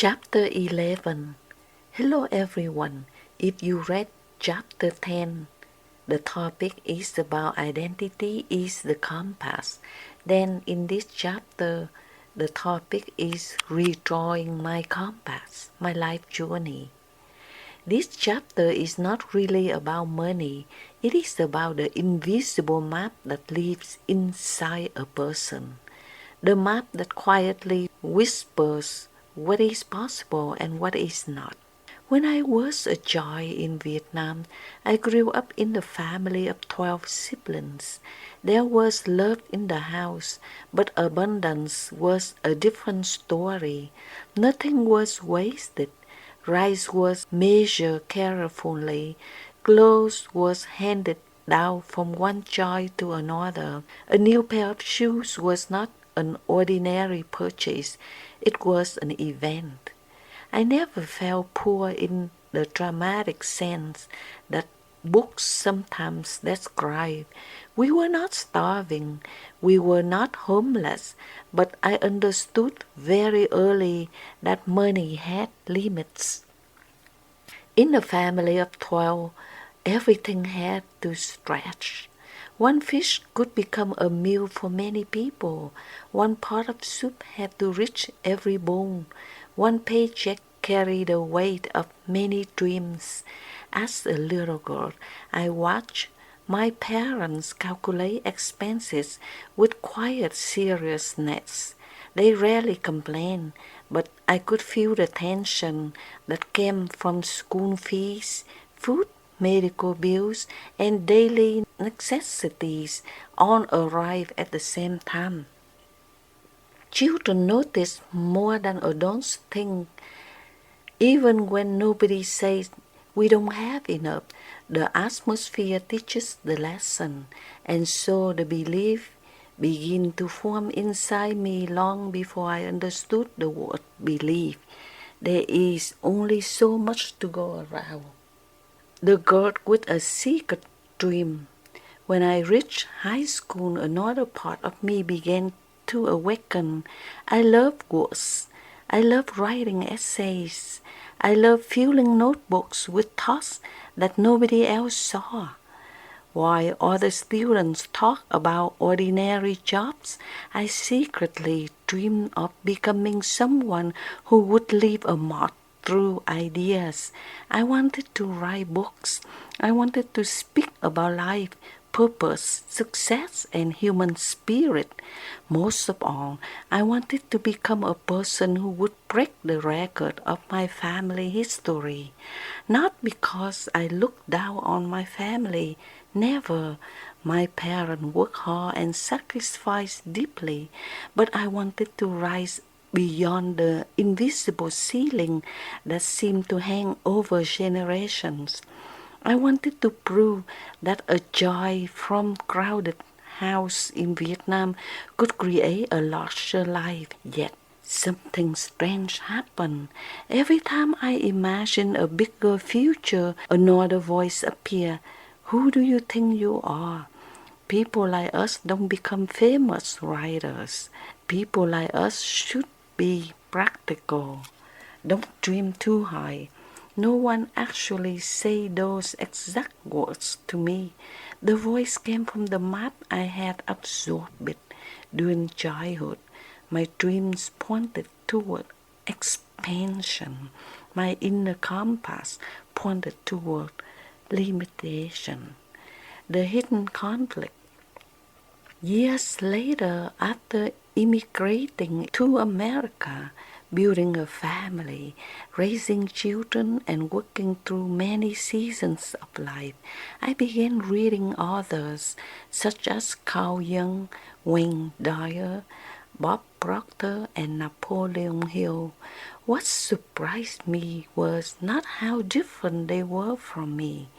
Chapter 11. Hello everyone. If you read Chapter 10, the topic is about identity is the compass. Then in this chapter, the topic is redrawing my compass, my life journey. This chapter is not really about money. It is about the invisible map that lives inside a person. The map that quietly whispers what is possible and what is not. When I was a child in Vietnam, I grew up in the family of 12 siblings. There was love in the house, but abundance was a different story. Nothing was wasted. Rice was measured carefully. Clothes was handed down from one child to another. A new pair of shoes was not an ordinary purchase, it was an event. I never felt poor in the dramatic sense that books sometimes describe. We were not starving, we were not homeless, but I understood very early that money had limits. In a family of 12, everything had to stretch. One fish could become a meal for many people. One pot of soup had to reach every bone. One paycheck carried the weight of many dreams. As a little girl, I watched my parents calculate expenses with quiet seriousness. They rarely complained, but I could feel the tension that came from school fees, food, medical bills, and daily necessities all arrive at the same time. Children notice more than adults think. Even when nobody says we don't have enough, the atmosphere teaches the lesson, and so the belief began to form inside me long before I understood the word belief. There is only so much to go around. The girl with a secret dream. When I reached high school, another part of me began to awaken. I love words. I love writing essays. I love filling notebooks with thoughts that nobody else saw. While other students talk about ordinary jobs, I secretly dreamed of becoming someone who would leave a mark through ideas. I wanted to write books. I wanted to speak about life, purpose, success, and human spirit. Most of all, I wanted to become a person who would break the record of my family history. Not because I looked down on my family, never. My parents worked hard and sacrificed deeply, but I wanted to rise beyond the invisible ceiling that seemed to hang over generations. I wanted to prove that a joy from crowded house in Vietnam could create a larger life, yet something strange happened. Every time I imagined a bigger future, another voice appeared. Who do you think you are? People like us don't become famous writers. People like us should be practical. Don't dream too high. No one actually said those exact words to me. The voice came from the map I had absorbed during childhood. My dreams pointed toward expansion. My inner compass pointed toward limitation. The hidden conflict. Years later, after immigrating to America, building a family, raising children, and working through many seasons of life, I began reading authors such as Carl Jung, Wayne Dyer, Bob Proctor, and Napoleon Hill. What surprised me was not how different they were from me.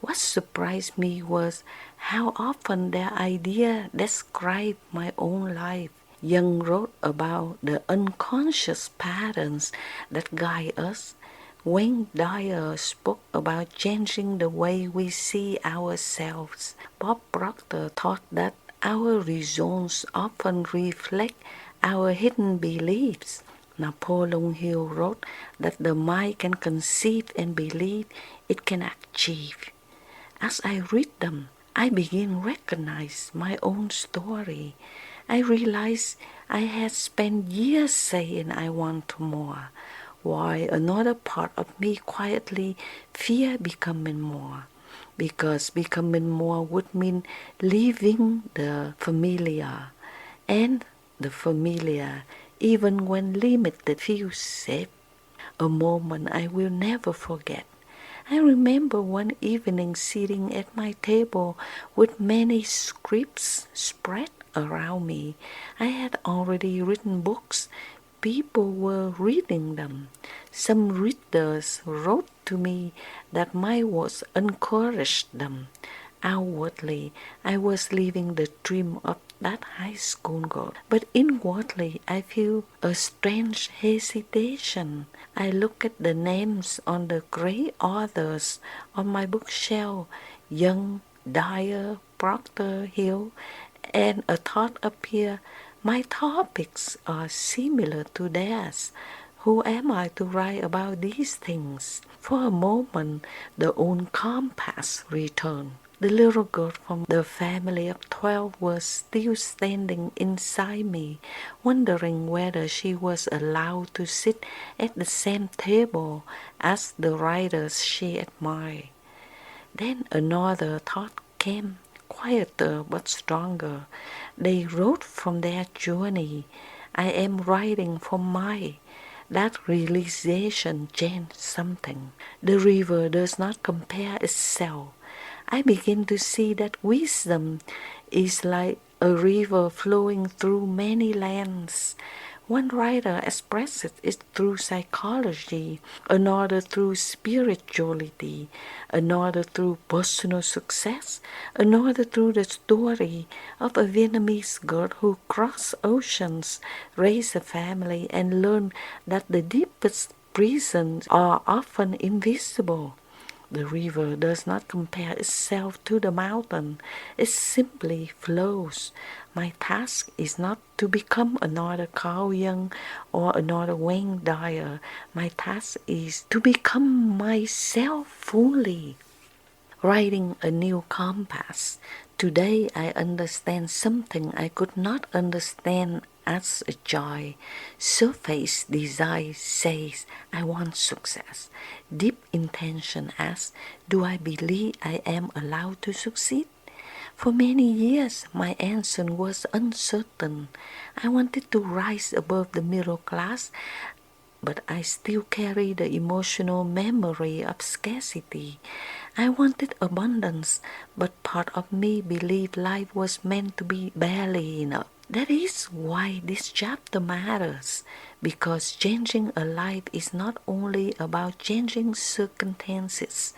What surprised me was how often their ideas described my own life. Jung wrote about the unconscious patterns that guide us. Wayne Dyer spoke about changing the way we see ourselves. Bob Proctor taught that our results often reflect our hidden beliefs. Napoleon Hill wrote that the mind can conceive and believe it can achieve. As I read them, I begin to recognize my own story. I realize I had spent years saying I want more, while another part of me quietly feared becoming more, because becoming more would mean leaving the familiar, and the familiar, even when limited, feels safe. A moment I will never forget. I remember one evening sitting at my table with many scripts spread around me. I had already written books. People were reading them. Some readers wrote to me that my words encouraged them. Outwardly, I was living the dream of that high school girl, but inwardly I feel a strange hesitation. I look at the names on the great authors on my bookshelf, Young, Dyer, Proctor, Hill, and a thought appears. My topics are similar to theirs. Who am I to write about these things? For a moment, the old compass returned. The little girl from the family of 12 was still standing inside me, wondering whether she was allowed to sit at the same table as the writers she admired. Then another thought came, quieter but stronger. They wrote from their journey. I am writing from mine. That realization changed something. The river does not compare itself. I begin to see that wisdom is like a river flowing through many lands. One writer expresses it through psychology, another through spirituality, another through personal success, another through the story of a Vietnamese girl who crossed oceans, raised a family, and learned that the deepest prisons are often invisible. The river does not compare itself to the mountain, it simply flows. My task is not to become another Carl Jung or another Wayne Dyer. My task is to become myself fully. Writing a new compass. Today I understand something I could not understand as a child. Surface desire says, I want success. Deep intention asks, do I believe I am allowed to succeed? For many years, my answer was uncertain. I wanted to rise above the middle class, but I still carry the emotional memory of scarcity. I wanted abundance, but part of me believed life was meant to be barely enough. That is why this chapter matters, because changing a life is not only about changing circumstances,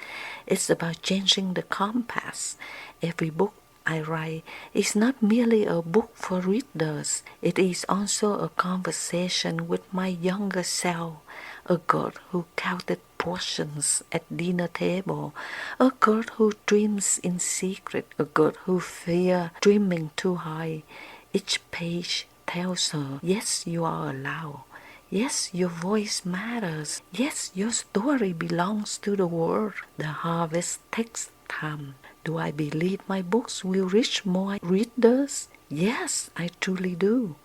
it's about changing the compass. Every book I write is not merely a book for readers, it is also a conversation with my younger self, a girl who counted portions at dinner table, a girl who dreams in secret, a girl who fears dreaming too high. Each page tells her, yes, you are allowed. Yes, your voice matters. Yes, your story belongs to the world. The harvest takes time. Do I believe my books will reach more readers? Yes, I truly do.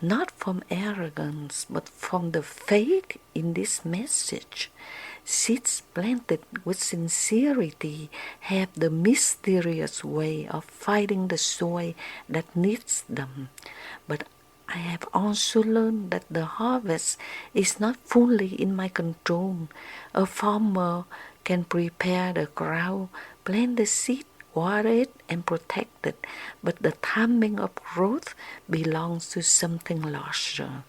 Not from arrogance, but from the faith in this message. Seeds planted with sincerity have the mysterious way of finding the soil that needs them. But I have also learned that the harvest is not fully in my control. A farmer can prepare the ground, plant the seed, water it, and protect it, but the timing of growth belongs to something larger.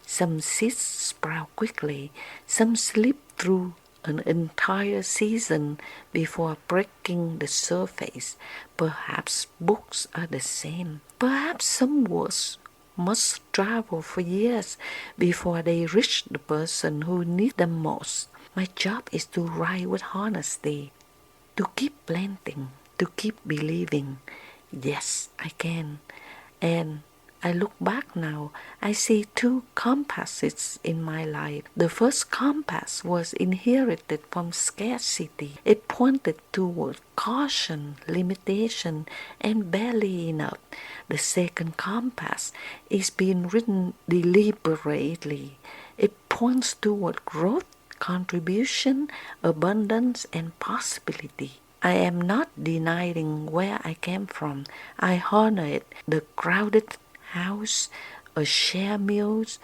Some seeds sprout quickly, some slip through an entire season before breaking the surface. Perhaps books are the same. Perhaps some words must travel for years before they reach the person who needs them most. My job is to write with honesty, to keep planting, to keep believing. Yes, I can. And I look back now, I see two compasses in my life. The first compass was inherited from scarcity. It pointed toward caution, limitation, and barely enough. The second compass is being written deliberately. It points toward growth, contribution, abundance, and possibility. I am not denying where I came from. I honor it. The crowded house, a shared meals,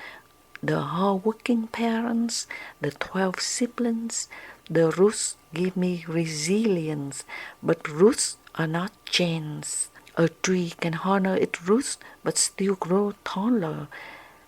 the hardworking parents, the 12 siblings. The roots give me resilience, but roots are not chains. A tree can honor its roots but still grow taller.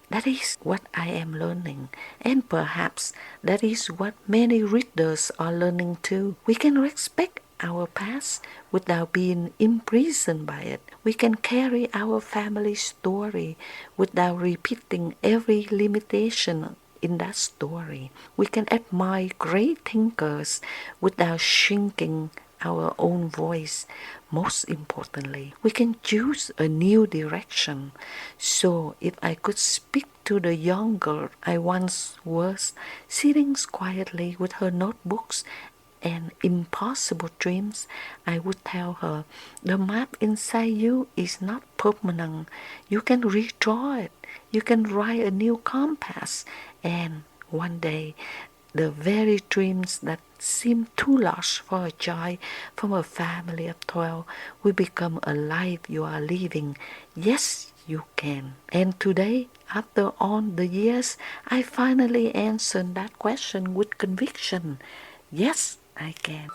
That is what I am learning, and perhaps that is what many readers are learning too. We can respect our past without being imprisoned by it. We can carry our family story without repeating every limitation in that story. We can admire great thinkers without shrinking our own voice. Most importantly, we can choose a new direction. So if I could speak to the young girl I once was, sitting quietly with her notebooks and impossible dreams, I would tell her, the map inside you is not permanent. You can redraw it. You can write a new compass, and one day the very dreams that seem too large for a child from a family of 12 will become a life you are living. Yes, you can. And today, after all the years, I finally answered that question with conviction. Yes, I can.